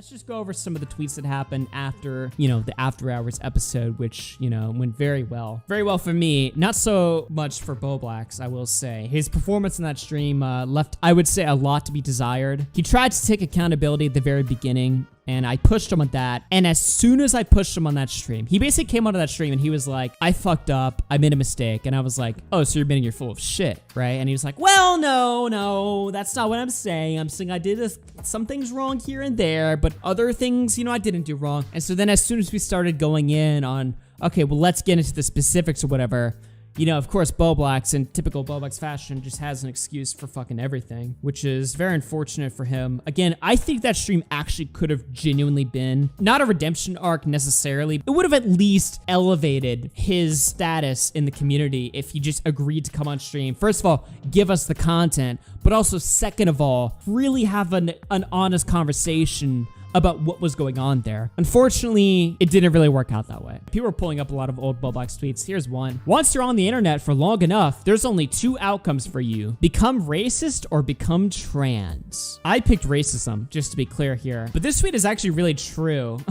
let's just go over some of the tweets that happened after, the After Hours episode, which, went very well. Very well for me. Not so much for Bowblax, I will say. His performance in that stream left, I would say, a lot to be desired. He tried to take accountability at the very beginning, and I pushed him on that. And as soon as I pushed him on that stream, he basically came onto that stream and he was like, I fucked up. I made a mistake. And I was like, oh, so you're admitting you're full of shit, right? And he was like, well, no, that's not what I'm saying. I'm saying I did some things wrong here and there, but other things, I didn't do wrong. And so then as soon as we started going in on, okay, well, let's get into the specifics or whatever, of course, Bowblax, in typical Bowblax fashion, just has an excuse for fucking everything, which is very unfortunate for him. Again, I think that stream actually could have genuinely been not a redemption arc necessarily. It would have at least elevated his status in the community if he just agreed to come on stream. First of all, give us the content, but also second of all, really have an honest conversation about what was going on there. Unfortunately, it didn't really work out that way. People are pulling up a lot of old Bowblax tweets. Here's one. Once you're on the internet for long enough, there's only two outcomes for you. Become racist or become trans. I picked racism, just to be clear here. But this tweet is actually really true.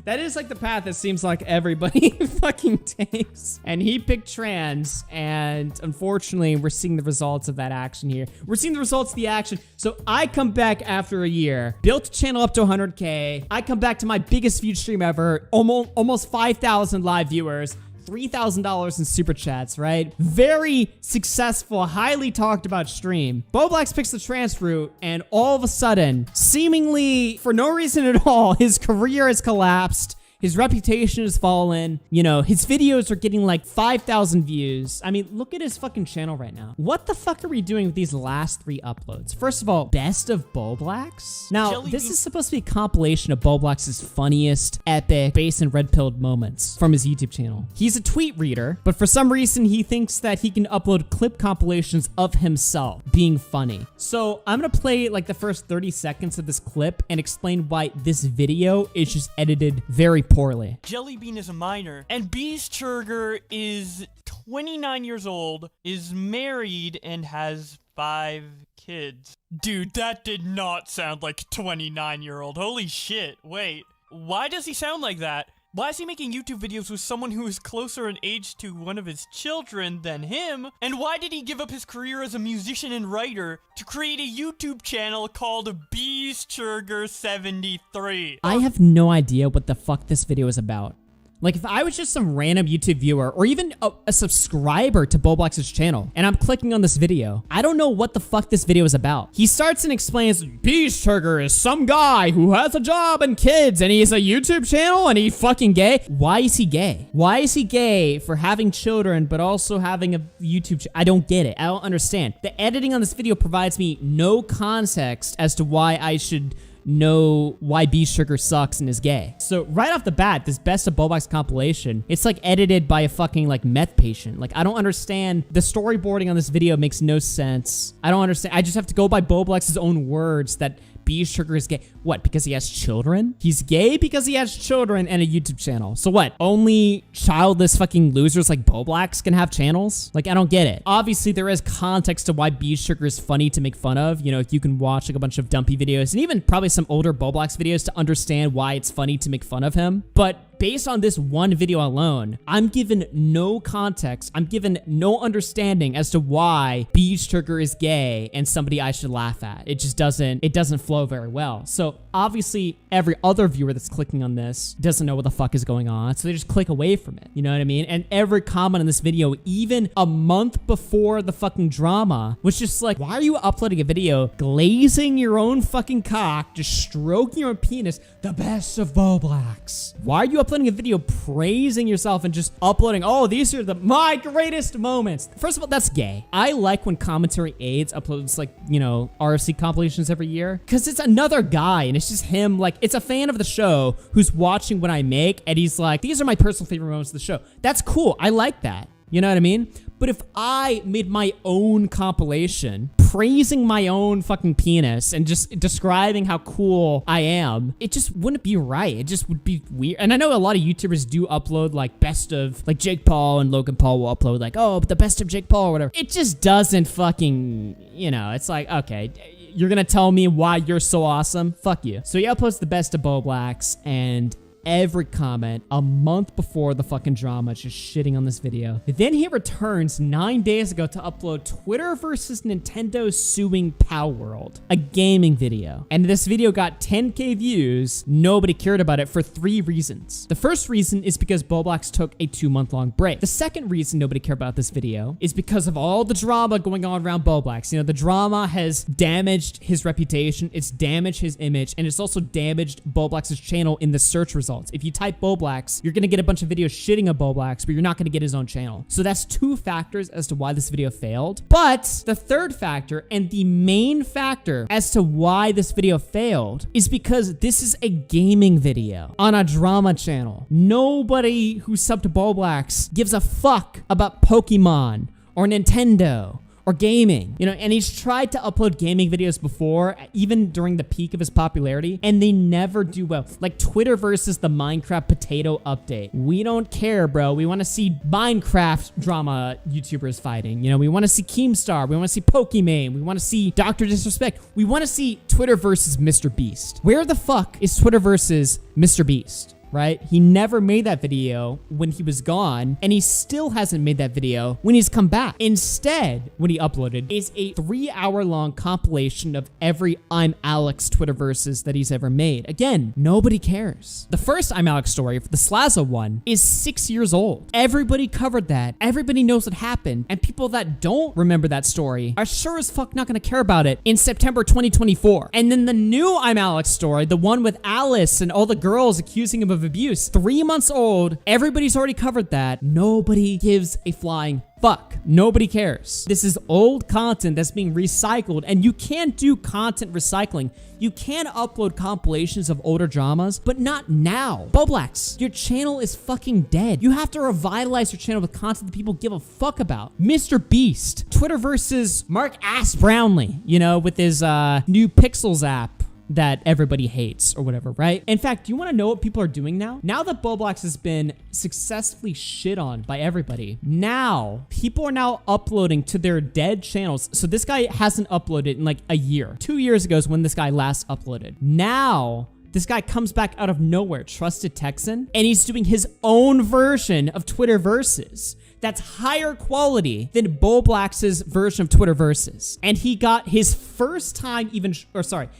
That is like the path that seems like everybody fucking takes. And he picked trans, and unfortunately, we're seeing the results of that action here. We're seeing the results of the action. So I come back after a year, built a channel up to 100K. I come back to my biggest viewed stream ever, almost 5,000 live viewers. $3,000 in super chats, right? Very successful, highly talked about stream. Bowblax picks the trans route, and all of a sudden, seemingly for no reason at all, his career has collapsed. His reputation has fallen. His videos are getting like 5,000 views. I mean, look at his fucking channel right now. What the fuck are we doing with these last 3 uploads? First of all, best of Bowblax. Now, this is supposed to be a compilation of Bowblax's funniest, epic, base and red-pilled moments from his YouTube channel. He's a tweet reader, but for some reason, he thinks that he can upload clip compilations of himself being funny. So I'm gonna play like the first 30 seconds of this clip and explain why this video is just edited very poorly. Jellybean is a minor, and Beastchurger is 29 years old, is married, and has 5 kids. Dude, that did not sound like a 29-year-old. Holy shit. Wait, why does he sound like that? Why is he making YouTube videos with someone who is closer in age to one of his children than him? And why did he give up his career as a musician and writer to create a YouTube channel called Beastchurger73? I have no idea what the fuck this video is about. Like, if I was just some random YouTube viewer or even a subscriber to Bowblax's channel and I'm clicking on this video, I don't know what the fuck this video is about. He starts and explains, Beastchurger is some guy who has a job and kids and he's a YouTube channel and he fucking gay. Why is he gay? Why is he gay for having children but also having a YouTube channel? I don't get it. I don't understand. The editing on this video provides me no context as to why I should know why Beastchurger sucks and is gay. So right off the bat, this best of Bowblax compilation, it's like edited by a fucking like meth patient. Like, I don't understand. The storyboarding on this video makes no sense. I don't understand. I just have to go by Bowblax's own words that Beastchurger is gay. What, because he has children? He's gay because he has children and a YouTube channel. So what, only childless fucking losers like Bowblax can have channels? Like, I don't get it. Obviously, there is context to why Beastchurger is funny to make fun of. You can watch like a bunch of dumpy videos and even probably some older Bowblax videos to understand why it's funny to make fun of him. But based on this one video alone, I'm given no context. I'm given no understanding as to why Beastchurger is gay and somebody I should laugh at. It just doesn't flow very well. So obviously every other viewer that's clicking on this doesn't know what the fuck is going on. So they just click away from it. You know what I mean? And every comment on this video, even a month before the fucking drama, was just like, why are you uploading a video glazing your own fucking cock, just stroking your own penis, the best of Bowblax? Why are you uploading a video praising yourself and just uploading, oh, these are my greatest moments? First of all, that's gay. I like when Commentary Aids uploads like, RFC compilations every year, because it's another guy and it's just him, like, it's a fan of the show who's watching what I make and he's like, these are my personal favorite moments of the show. That's cool. I like that. You know what I mean? But if I made my own compilation praising my own fucking penis and just describing how cool I am, it just wouldn't be right. It just would be weird. And I know a lot of YouTubers do upload like best of, like Jake Paul and Logan Paul will upload like, oh, but the best of Jake Paul or whatever. It just doesn't fucking, it's like, okay, you're gonna tell me why you're so awesome? Fuck you. So he uploads the best of Bowblax, and every comment a month before the fucking drama just shitting on this video. Then he returns 9 days ago to upload Twitter versus Nintendo suing Palworld, a gaming video. And this video got 10K views. Nobody cared about it for 3 reasons. The first reason is because Bowblax took a 2-month-long break. The second reason nobody cared about this video is because of all the drama going on around Bowblax. You know, the drama has damaged his reputation, it's damaged his image, and it's also damaged Bowblax's channel in the search results. If you type Bowblax, you're gonna get a bunch of videos shitting on Bowblax, but you're not gonna get his own channel. So that's 2 factors as to why this video failed. But the third factor, and the main factor as to why this video failed, is because this is a gaming video on a drama channel. Nobody who subbed to Bowblax gives a fuck about Pokemon or Nintendo or gaming, you know, and he's tried to upload gaming videos before, even during the peak of his popularity, and they never do well. Like Twitter versus the Minecraft potato update. We don't care, bro. We want to see Minecraft drama YouTubers fighting. You know, we want to see Keemstar. We want to see Pokimane. We want to see Dr. Disrespect. We want to see Twitter versus Mr. Beast. Where the fuck is Twitter versus Mr. Beast? Right? He never made that video when he was gone, and he still hasn't made that video when he's come back. Instead, what he uploaded is a 3-hour-long compilation of every I'm Alex Twitterverses that he's ever made. Again, nobody cares. The first I'm Alex story, the Slaza one, is 6 years old. Everybody covered that. Everybody knows what happened, and people that don't remember that story are sure as fuck not gonna care about it in September 2024. And then the new I'm Alex story, the one with Alice and all the girls accusing him of abuse, 3 months old. Everybody's already covered that. Nobody gives a flying fuck. Nobody cares. This is old content that's being recycled, and you can do content recycling. You can upload compilations of older dramas, but not now. Bowblax, your channel is fucking dead. You have to revitalize your channel with content that people give a fuck about. Mr. Beast, Twitter versus Mark Ass Brownlee, you know, with his new Pixels app that everybody hates or whatever, right? In fact, do you want to know what people are doing now? Now that Bowblax has been successfully shit on by everybody, now people are now uploading to their dead channels. So this guy hasn't uploaded in like a year. 2 years ago is when this guy last uploaded. Now this guy comes back out of nowhere, Trusted Texan, and he's doing his own version of Twitter Versus that's higher quality than Bowblax's version of Twitter Versus. And he got his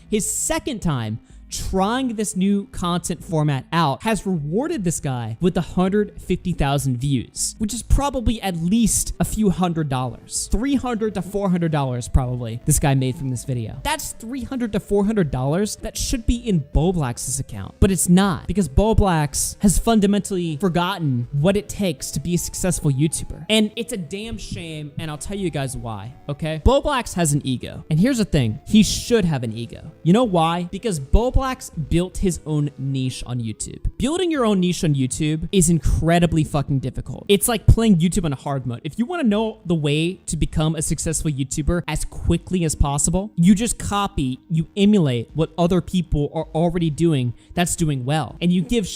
his second time trying this new content format out, has rewarded this guy with 150,000 views, which is probably at least a few $100. $300 to $400 probably this guy made from this video. That's $300 to $400 that should be in Bowblax's account, but it's not, because Bowblax has fundamentally forgotten what it takes to be a successful YouTuber. And it's a damn shame, and I'll tell you guys why, okay? Bowblax has an ego, and here's the thing, he should have an ego. You know why? Because Bowblax built his own niche on YouTube. Building your own niche on YouTube is incredibly fucking difficult. It's like playing YouTube on hard mode. If you want to know the way to become a successful YouTuber as quickly as possible, you just copy, you emulate what other people are already doing that's doing well. And you give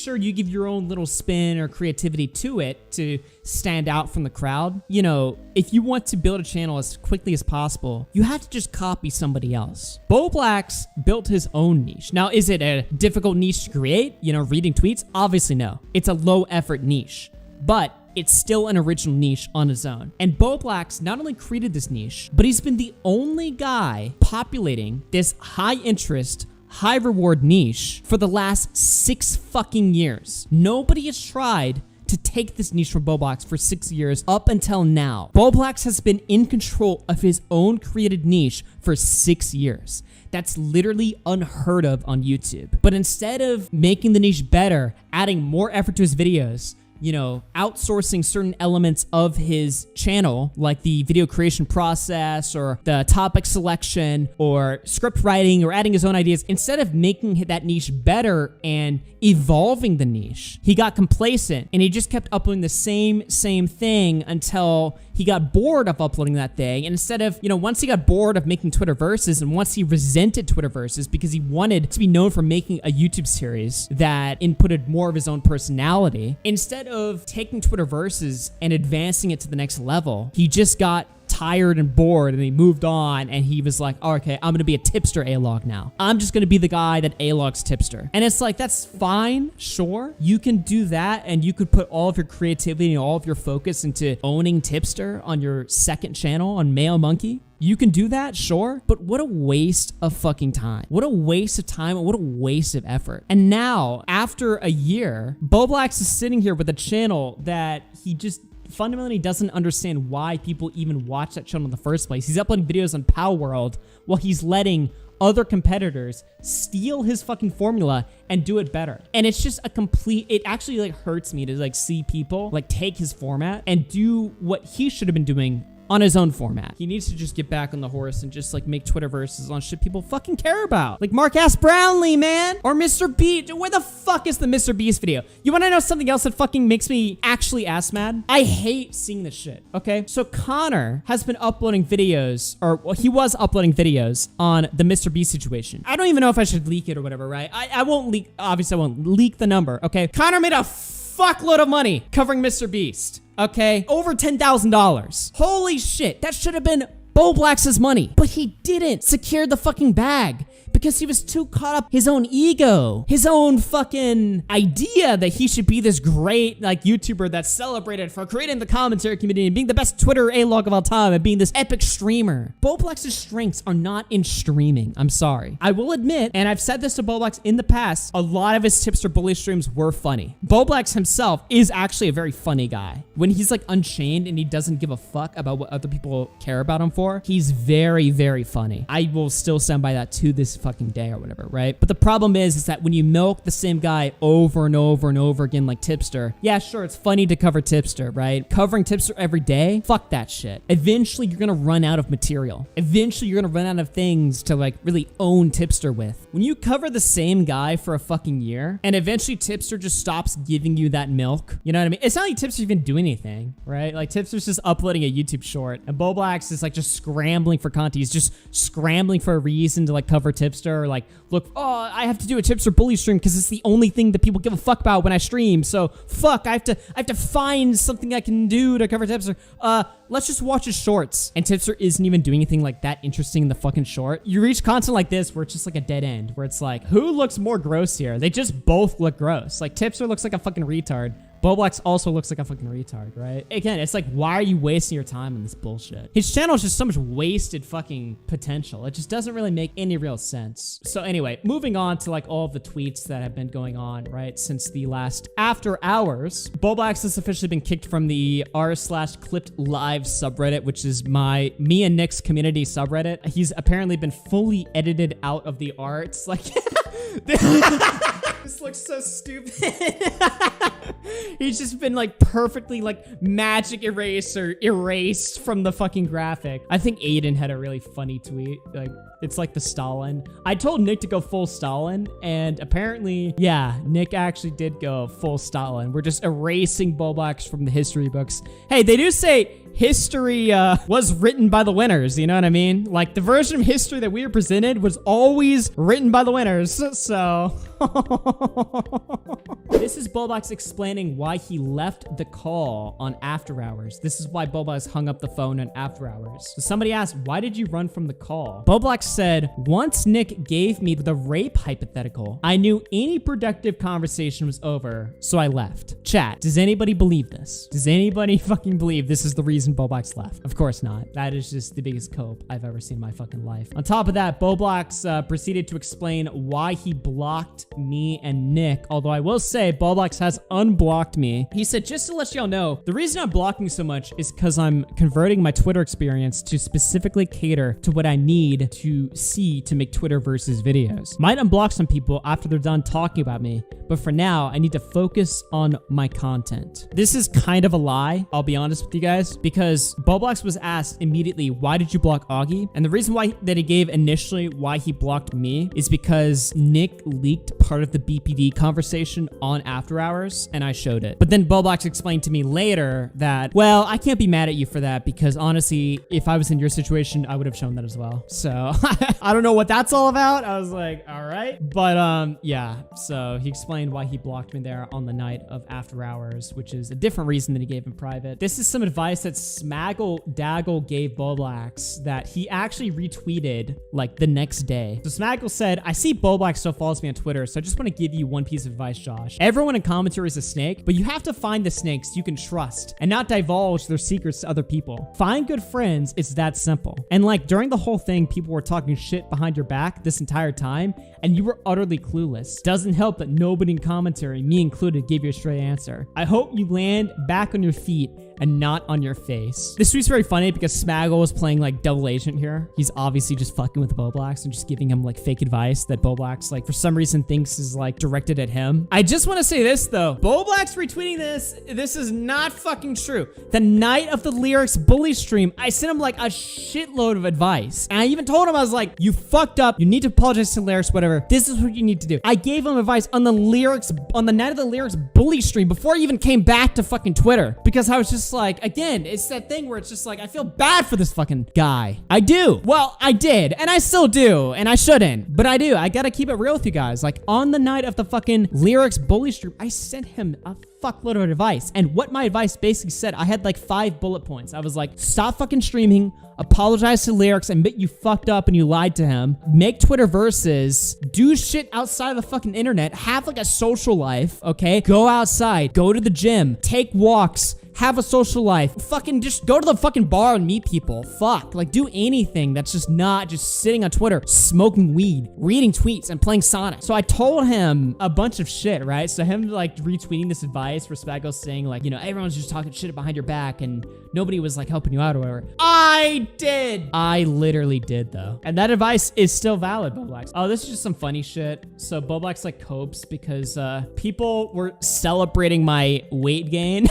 your own little spin or creativity to it to stand out from the crowd. You know, if you want to build a channel as quickly as possible, you have to just copy somebody else. Bowblax built his own niche. Now, is it a difficult niche to create? You know, reading tweets? Obviously no. It's a low effort niche, but it's still an original niche on its own. And Bowblax not only created this niche, but he's been the only guy populating this high interest, high reward niche for the last 6 fucking years. Nobody has tried to take this niche from Bowblax for 6 years up until now. Bowblax has been in control of his own created niche for 6 years. That's literally unheard of on YouTube. But instead of making the niche better, adding more effort to his videos, you know, outsourcing certain elements of his channel, like the video creation process or the topic selection or script writing or adding his own ideas, instead of making that niche better and evolving the niche, he got complacent and he just kept uploading the same thing until he got bored of uploading that thing. And instead of, you know, once he got bored of making Twitter Versus, and once he resented Twitter Versus because he wanted to be known for making a YouTube series that inputted more of his own personality, instead of taking Twitter Versus and advancing it to the next level, he just got tired and bored and he moved on and he was like, oh, okay, I'm gonna be a tipster A-log now. I'm just gonna be the guy that A-logs tipster. And it's like, that's fine, sure. You can do that and you could put all of your creativity and all of your focus into owning tipster on your second channel on Mayo Monkey. You can do that, sure, but what a waste of fucking time. What a waste of time and what a waste of effort. And now, after a year, Bowblax is sitting here with a channel that he just fundamentally doesn't understand why people even watch that channel in the first place. He's uploading videos on Pow World while he's letting other competitors steal his fucking formula and do it better. And it's just a complete, it actually like hurts me to like see people like take his format and do what he should have been doing on his own format. He needs to just get back on the horse and just like make Twitter verses on shit people fucking care about. Like Mark Ass Brownlee, man. Or Mr. Beast. Where the fuck is the Mr. Beast video? You wanna know something else that fucking makes me actually ass mad? I hate seeing this shit, okay? So Connor has been uploading videos, or well, he was uploading videos on the Mr. Beast situation. I don't even know if I should leak it or whatever, right? I won't leak, obviously I won't leak the number, okay? Connor made a fuckload of money covering Mr. Beast. Okay, over $10,000. Holy shit, that should have been Bowblax's money, but he didn't secure the fucking bag because he was too caught up his own ego, his own fucking idea that he should be this great like YouTuber that's celebrated for creating the commentary community and being the best Twitter A-log of all time and being this epic streamer. Bowblax's strengths are not in streaming. I'm sorry. I will admit, and I've said this to Bowblax in the past, a lot of his tipster bully streams were funny. Bowblax himself is actually a very funny guy. When he's like unchained and he doesn't give a fuck about what other people care about him for, he's very, very funny. I will still stand by that to this fucking day or whatever, right? But the problem is that when you milk the same guy over and over and over again like tipster, yeah, sure, it's funny to cover tipster, right? Covering tipster every day, fuck that shit. Eventually you're gonna run out of material. Eventually you're gonna run out of things to like really own tipster with. When you cover the same guy for a fucking year and eventually tipster just stops giving you that milk, you know what I mean? It's not like tipster even doing anything, right? Like tipster's just uploading a YouTube short and Bowblax is like just scrambling for content. He's just scrambling for a reason to like cover tipster or like, look, oh, I have to do a tipster bully stream because it's the only thing that people give a fuck about when I stream. So fuck, I have to find something I can do to cover tipster. Let's just watch his shorts. And tipster isn't even doing anything like that interesting in the fucking short. You reach content like this where it's just like a dead end, where it's like, who looks more gross here? They just both look gross. Like tipster looks like a fucking retard. Bowblax also looks like a fucking retard, right? Again, it's like, why are you wasting your time on this bullshit? His channel is just so much wasted fucking potential. It just doesn't really make any real sense. So anyway, moving on to like all of the tweets that have been going on, right? Since the last after hours, Bowblax has officially been kicked from the r/clipped live subreddit, which is me and Nick's community subreddit. He's apparently been fully edited out of the arts. Like, this looks so stupid. He's just been like perfectly like magic erased from the fucking graphic. I think Aiden had a really funny tweet. Like, it's like the Stalin. I told Nick to go full Stalin, and apparently, yeah, Nick actually did go full Stalin. We're just erasing Bowblax from the history books. Hey, they do say history was written by the winners, you know what I mean? Like, the version of history that we were presented was always written by the winners, so... This is Bowblax explaining why he left the call on After Hours. This is why Bowblax hung up the phone on After Hours. So somebody asked, why did you run from the call? Bowblax said, once Nick gave me the rape hypothetical, I knew any productive conversation was over, so I left. Chat, does anybody believe this? Does anybody fucking believe this is the reason Bowblax left? Of course not. That is just the biggest cope I've ever seen in my fucking life. On top of that, Bowblax proceeded to explain why he blocked me and Nick, although I will say Bowblax has unblocked me. He said, just to let y'all know, the reason I'm blocking so much is because I'm converting my Twitter experience to specifically cater to what I need to see to make Twitter versus videos. Might unblock some people after they're done talking about me, but for now, I need to focus on my content. This is kind of a lie, I'll be honest with you guys, because Bowblax was asked immediately, why did you block Augie? And the reason why that he gave initially why he blocked me is because Nick leaked part of the BPD conversation on After Hours, and I showed it. But then Bowblax explained to me later that, well, I can't be mad at you for that because honestly, if I was in your situation, I would have shown that as well. So I don't know what that's all about. I was like, all right. But yeah, so he explained why he blocked me there on the night of After Hours, which is a different reason than he gave in private. This is some advice that Smaggle Daggle gave Bowblax that he actually retweeted like the next day. So Smaggle said, I see Bowblax still follows me on Twitter, so I just want to give you one piece of advice, Josh. Everyone in commentary is a snake, but you have to find the snakes you can trust and not divulge their secrets to other people. Find good friends, it's that simple. And like during the whole thing, people were talking shit behind your back this entire time, and you were utterly clueless. Doesn't help that nobody in commentary, me included, gave you a straight answer. I hope you land back on your feet and not on your face. This tweet's very funny because Smaggle was playing like double agent here. He's obviously just fucking with Bowblax and just giving him like fake advice that Bowblax like for some reason thinks is like directed at him. I just want to say this though. Bowblax retweeting this is not fucking true. The night of the Lyrics bully stream, I sent him like a shitload of advice. And I even told him, I was like, you fucked up. You need to apologize to Lyrics, whatever. This is what you need to do. I gave him advice on the night of the Lyrics bully stream before he even came back to fucking Twitter because I was just like, again, it's that thing where it's just like, I feel bad for this fucking guy. I do. Well, I did, and I still do, and I shouldn't, but I do. I gotta keep it real with you guys. Like, on the night of the fucking Lyrics bully stream, I sent him a fuckload of advice, and what my advice basically said, I had like 5 bullet points. I was like, stop fucking streaming, apologize to Lyrics, admit you fucked up and you lied to him, make Twitter verses, do shit outside of the fucking internet, have like a social life, okay? Go outside, go to the gym, take walks, have a social life, fucking just go to the fucking bar and meet people. Fuck, like do anything that's just not just sitting on Twitter, smoking weed, reading tweets, and playing Sonic. So I told him a bunch of shit, right? So him like retweeting this advice where Spago's saying like, you know, everyone's just talking shit behind your back and nobody was like helping you out or whatever. I did. I literally did though. And that advice is still valid, Bowblax. Oh, this is just some funny shit. So Bowblax like copes because people were celebrating my weight gain.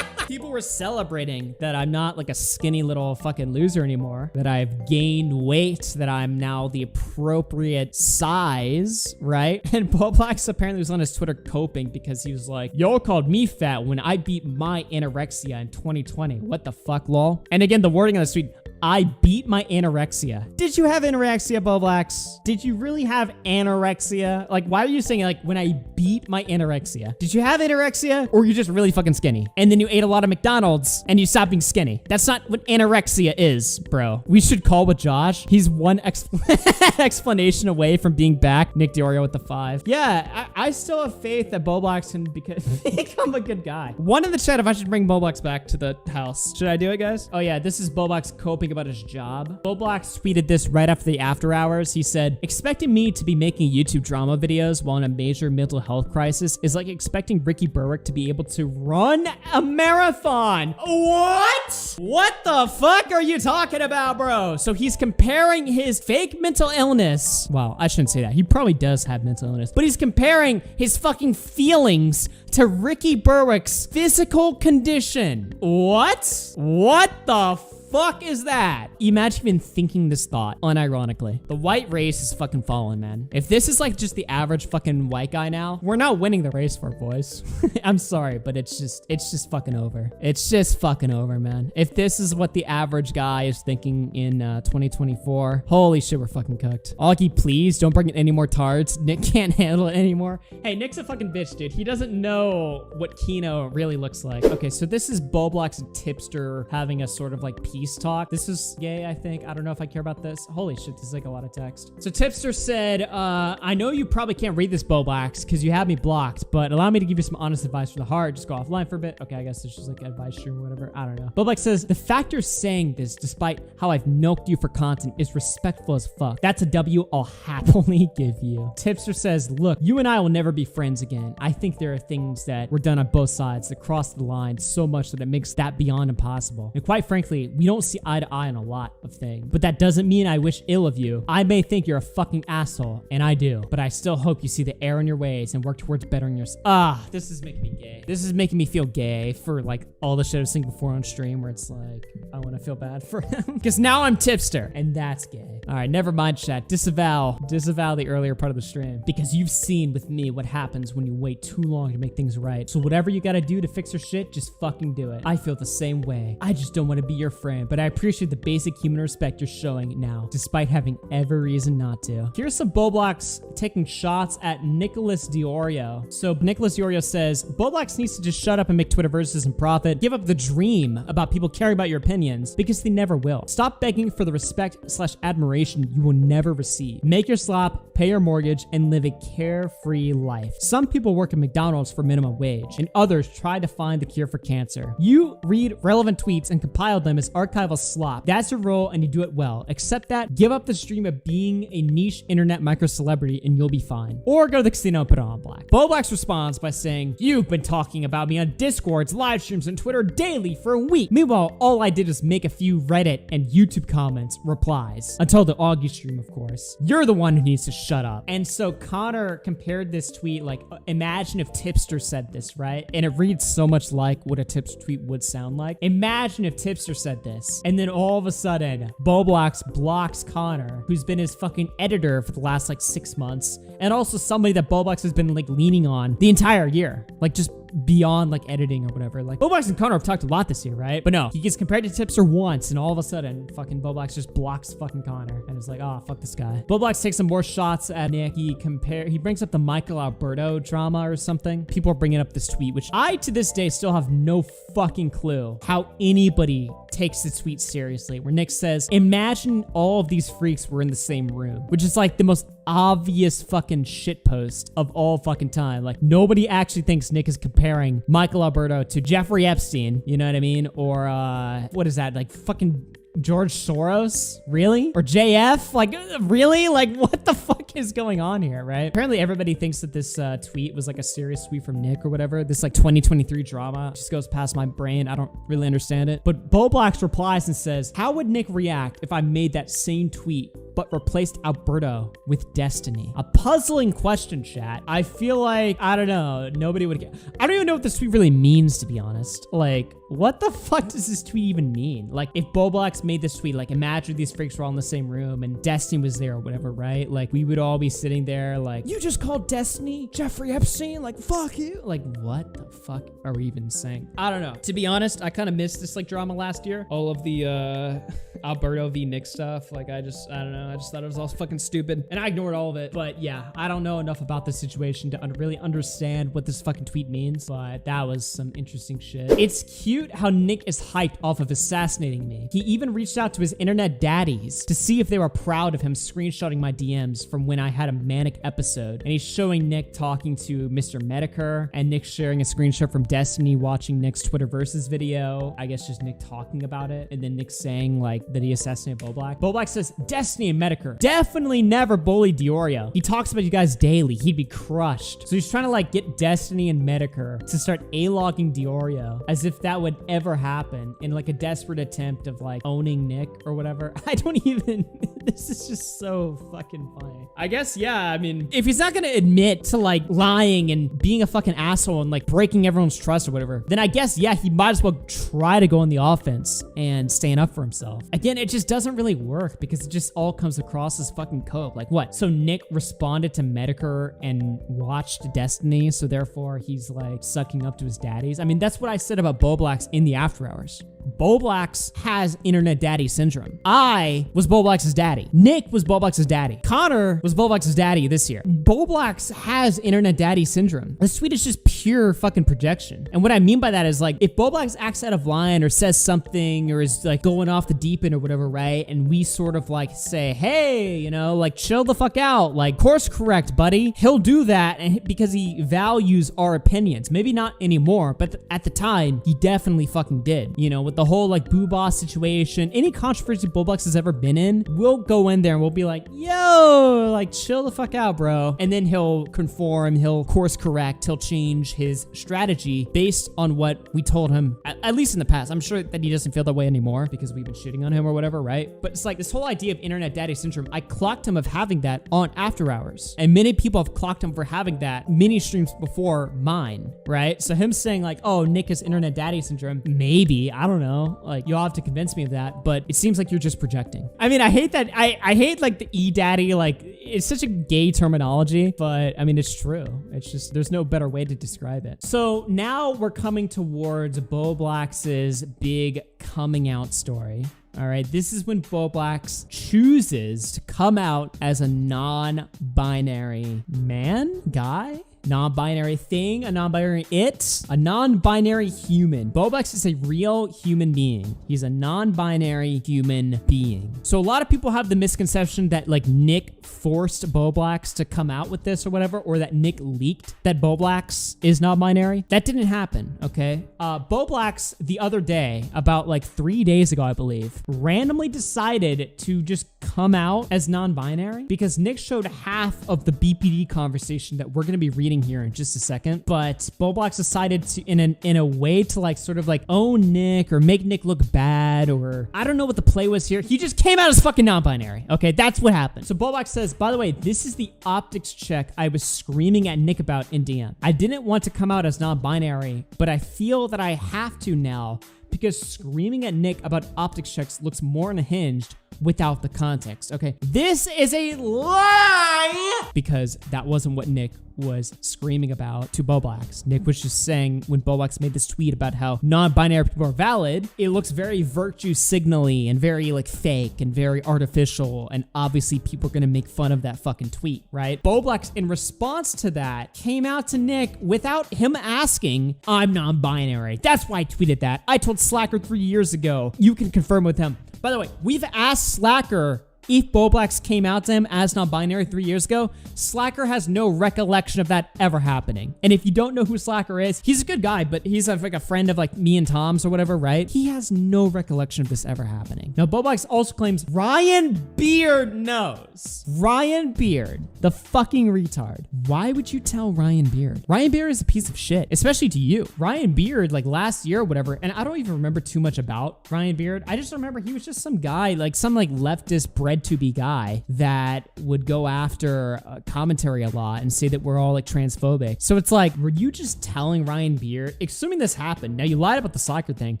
People were celebrating that I'm not like a skinny little fucking loser anymore, that I've gained weight, that I'm now the appropriate size, right? And Bowblax apparently was on his Twitter coping because he was like, y'all called me fat when I beat my anorexia in 2020. What the fuck, lol? And again, the wording on the tweet, I beat my anorexia. Did you have anorexia, Bowblax? Did you really have anorexia? Like, why are you saying like, when I beat my anorexia? Did you have anorexia or you just really fucking skinny? And then you ate a lot of McDonald's and you stopped being skinny. That's not what anorexia is, bro. We should call with Josh. He's one explanation away from being back. Nick Diorio with the 5. Yeah, I still have faith that Bowblax can become a good guy. One in the chat if I should bring Bowblax back to the house. Should I do it, guys? Oh yeah, this is Bowblax coping about his job. Bowblax tweeted this right after the After Hours. He said, expecting me to be making YouTube drama videos while in a major mental health crisis is like expecting Ricky Berwick to be able to run a marathon. What? What the fuck are you talking about, bro? So he's comparing his fake mental illness. Well, I shouldn't say that. He probably does have mental illness, but he's comparing his fucking feelings to Ricky Berwick's physical condition. What? What the fuck is that? Imagine even thinking this thought, unironically. The white race is fucking fallen, man. If this is like just the average fucking white guy now, we're not winning the race for it, boys. I'm sorry, but it's just fucking over. It's just fucking over, man. If this is what the average guy is thinking in 2024, holy shit, we're fucking cooked. Augie, please don't bring in any more tards. Nick can't handle it anymore. Hey, Nick's a fucking bitch, dude. He doesn't know what Kino really looks like. Okay, so this is Bowblax and Tipster having a sort of like peace talk. This is gay, I think. I don't know if I care about this. Holy shit, this is like a lot of text. So Tipster said, I know you probably can't read this, Bowblax, because you have me blocked, but allow me to give you some honest advice from the heart. Just go offline for a bit. Okay, I guess it's just like advice stream or whatever. I don't know. Bowblax says, the fact you're saying this, despite how I've milked you for content, is respectful as fuck. That's a W I'll happily give you. Tipster says, look, you and I will never be friends again. I think there are things that were done on both sides that cross the line so much that it makes that beyond impossible. And quite frankly, we don't see eye to eye on a lot of things. But that doesn't mean I wish ill of you. I may think you're a fucking asshole, and I do, but I still hope you see the error in your ways and work towards bettering yourself. This is making me gay. This is making me feel gay for like all the shit I was saying before on stream where it's like, I want to feel bad for him. Because now I'm tipster, and that's gay. All right, never mind, chat. Disavow the earlier part of the stream. Because you've seen with me what happens when you wait too long to make things right. So whatever you gotta do to fix your shit, just fucking do it. I feel the same way. I just don't want to be your friend, but I appreciate the basic human respect you're showing now, despite having every reason not to. Here's some Bowblax taking shots at Nicholas Diorio. So Nicholas Diorio says, Bowblax needs to just shut up and make Twitter verses and profit. Give up the dream about people caring about your opinions, because they never will. Stop begging for the respect/admiration you will never receive. Make your slop, pay your mortgage, and live a carefree life. Some people work at McDonald's for minimum wage, and others try to find the cure for cancer. You read relevant tweets and compile them as archival slop. That's your role, and you do it well. Accept that, give up the dream of being a niche internet micro-celebrity, and you'll be fine. Or go to the casino and put it on black. Bowblax responds by saying, you've been talking about me on Discords, live streams, and Twitter daily for a week. Meanwhile, all I did is make a few Reddit and YouTube comments, replies. Until the Augie stream, of course. You're the one who needs to shut up. And so Connor compared this tweet, like, imagine if Tipster said this, right? And it reads so much like what a Tipster tweet would sound like. Imagine if Tipster said this, and then all of a sudden, Bowblax blocks Connor, who's been his fucking editor for the last, like, 6 months, and also somebody that Bowblax has been, like, leaning on the entire year. Like, just beyond like editing or whatever. Like Bowblax and Connor have talked a lot this year, right? But no, he gets compared to Tipster once, and all of a sudden, fucking Bowblax just blocks fucking Connor, and is like, oh, fuck this guy. Bowblax takes some more shots at Nick. He brings up the Michael Alberto drama or something. People are bringing up this tweet, which I to this day still have no fucking clue how anybody takes the tweet seriously. Where Nick says, imagine all of these freaks were in the same room, which is like the most obvious fucking shit post of all fucking time. Like nobody actually thinks Nick is comparing Michael Alberto to Jeffrey Epstein, you know what I mean? Or what is that? Like fucking George Soros? Really? Or JF? Like, really? Like, what the fuck is going on here, right? Apparently everybody thinks that this tweet was like a serious tweet from Nick or whatever. This like 2023 drama just goes past my brain. I don't really understand it. But Bowblax replies and says, how would Nick react if I made that same tweet but replaced Alberto with Destiny? A puzzling question, chat. I feel like, I don't know, nobody would get. I don't even know what this tweet really means, to be honest. Like, what the fuck does this tweet even mean? Like, if Bowblax made this tweet, like, imagine these freaks were all in the same room and Destiny was there or whatever, right? Like, we would all be sitting there like, you just called Destiny Jeffrey Epstein? Like, fuck you. Like, what the fuck are we even saying? I don't know. To be honest, I kind of missed this, like, drama last year. All of the, Alberto v. Nick stuff. Like, I don't know. I just thought it was all fucking stupid. And I ignored all of it. But yeah, I don't know enough about this situation to really understand what this fucking tweet means. But that was some interesting shit. It's cute how Nick is hyped off of assassinating me. He even reached out to his internet daddies to see if they were proud of him screenshotting my DMs from when I had a manic episode. And he's showing Nick talking to Mr. Medicare, and Nick sharing a screenshot from Destiny watching Nick's Twitter versus video. I guess just Nick talking about it. And then Nick saying like that he assassinated Bowblax. Bowblax says, Destiny and Medicare definitely never bullied Diorio. He talks about you guys daily. He'd be crushed. So he's trying to like get Destiny and Medicare to start A-logging Diorio as if that would ever happen in like a desperate attempt of like owning Nick or whatever. I don't even, this is just so fucking funny. I guess, yeah, I mean, if he's not gonna admit to like lying and being a fucking asshole and like breaking everyone's trust or whatever, then I guess, yeah, he might as well try to go on the offense and stand up for himself. Again, it just doesn't really work because it just all comes across as fucking cope. Like what? So Nick responded to Medicare and watched Destiny, so therefore he's like sucking up to his daddies. I mean, that's what I said about Bowblax in the after hours. Bowblax has internet daddy syndrome. I was Bowblax's daddy. Nick was Bowblax's daddy. Connor was Bowblax's daddy this year. Bowblax has internet daddy syndrome. This tweet is just pure fucking projection. And what I mean by that is like, if Bowblax acts out of line or says something or is like going off the deep end or whatever, right? And we sort of like say, hey, you know, like chill the fuck out, like course correct, buddy. He'll do that and because he values our opinions. Maybe not anymore, but at the time, he definitely fucking did. You know, with the whole like boo boss situation, any controversy Bowblax has ever been in, we'll go in there and we'll be like, yo, like chill the fuck out, bro. And then he'll conform, he'll course correct, he'll change his strategy based on what we told him, at least in the past. I'm sure that he doesn't feel that way anymore because we've been shitting on him or whatever, right? But it's like this whole idea of internet daddy syndrome, I clocked him of having that on After Hours. And many people have clocked him for having that mini streams before mine, right? So him saying like, oh, Nick has internet daddy syndrome, maybe, I don't know. Like you'll have to convince me of that, but it seems like you're just projecting. I mean, I hate that. I hate like the e-daddy, like it's such a gay terminology, but I mean, it's true. It's just, there's no better way to describe it. So now we're coming towards Bowblax's big coming out story. All right, this is when Bowblax chooses to come out as a non-binary man, guy, non-binary thing, a non-binary it, a non-binary human. Bowblax is a real human being. He's a non-binary human being. So a lot of people have the misconception that like Nick forced Bowblax to come out with this or whatever, or that Nick leaked that Bowblax is non-binary. That didn't happen, okay? Bowblax the other day, about like 3 days ago, I believe, randomly decided to just come out as non-binary because Nick showed half of the BPD conversation that we're gonna be reading here in just a second, but Bowblax decided to in a way to like sort of like own Nick or make Nick look bad, or I don't know what the play was here. He just came out as fucking non-binary. Okay, that's what happened. So Bowblax says, by the way, this is the optics check I was screaming at Nick about in DM. I didn't want to come out as non-binary, but I feel that I have to now because screaming at Nick about optics checks looks more unhinged without the context. Okay, this is a lie because that wasn't what Nick was screaming about to Bowblax. Nick was just saying when Bowblax made this tweet about how non-binary people are valid, it looks very virtue signally and very like fake and very artificial, and obviously people are gonna make fun of that fucking tweet, right? Bowblax in response to that came out to Nick without him asking, I'm non-binary. That's why I tweeted that. I told Slacker 3 years ago. You can confirm with him. By the way, we've asked Slacker if Bowblax came out to him as non-binary 3 years ago. Slacker has no recollection of that ever happening. And if you don't know who Slacker is, he's a good guy, but he's like a friend of like me and Tom's or whatever, right? He has no recollection of this ever happening. Now, Bowblax also claims Ryan Beard knows. Ryan Beard, the fucking retard. Why would you tell Ryan Beard? Ryan Beard is a piece of shit, especially to you. Ryan Beard, like last year or whatever, and I don't even remember too much about Ryan Beard. I just remember he was just some guy, like some like leftist bread to be guy that would go after commentary a lot and say that we're all like transphobic. So it's like, were you just telling Ryan Beard, assuming this happened, now you lied about the soccer thing,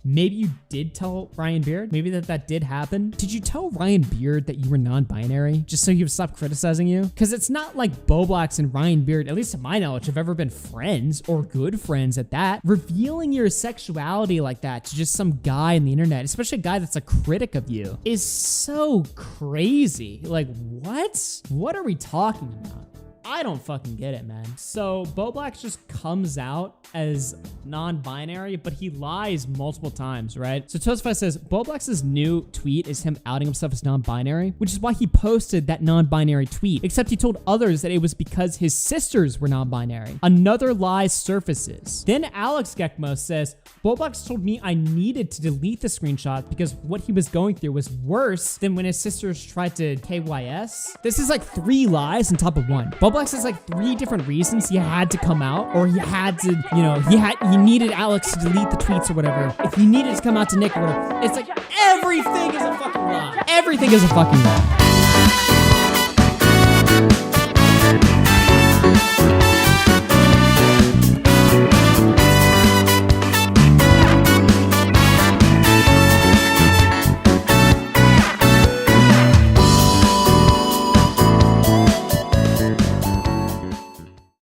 maybe you did tell Ryan Beard, maybe that did happen. Did you tell Ryan Beard that you were non-binary just so he would stop criticizing you? Because it's not like Bowblax and Ryan Beard, at least to my knowledge, have ever been friends or good friends at that. Revealing your sexuality like that to just some guy on the internet, especially a guy that's a critic of you, is so crazy. Like, what are we talking about? I don't fucking get it, man. So Bowblax just comes out as non-binary, but he lies multiple times, right? So Toastify says Bowblax's new tweet is him outing himself as non-binary, which is why he posted that non-binary tweet, except he told others that it was because his sisters were non-binary. Another lie surfaces. Then Alex Gekmo says, Bowblax told me I needed to delete the screenshot because what he was going through was worse than when his sisters tried to KYS. This is like 3 lies on top of 1. Bowblax has like 3 different reasons he had to come out, or he had to, you know, he needed Alex to delete the tweets or whatever. If he needed to come out to Nick or whatever, it's like everything is a fucking lie. Everything is a fucking lie.